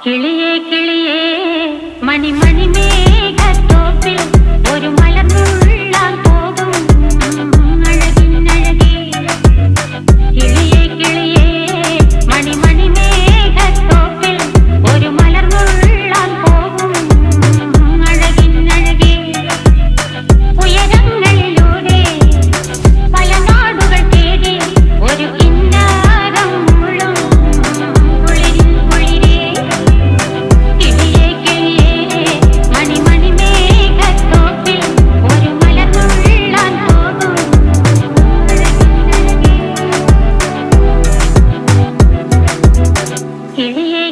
കിളിയേ കിളിയേ മണിമണി മേഘത്തോപ്പിൽ ഒരു മലർന്നുള്ളാൻ പോകും അഴകിനഴകേ. കിളിയേ കിളിയേ മണിമണി മേഘത്തോപ്പിൽ ഒരു മലർന്നുള്ളാൻ പോകും അഴകിനഴകേ. ഉയരങ്ങളിലൂടെ പല നാടുകൾ തേടി ഒരു കിന്നാരം മുള്ളും കുളിരിൻ കുളിരേ. കിളിയേ കിളിയേ മണിമണി മേഘത്തോപ്പിൽ ഒരു മലർന്നുള്ളാൻ പോകും അഴകിനഴകേ. കിളിയേ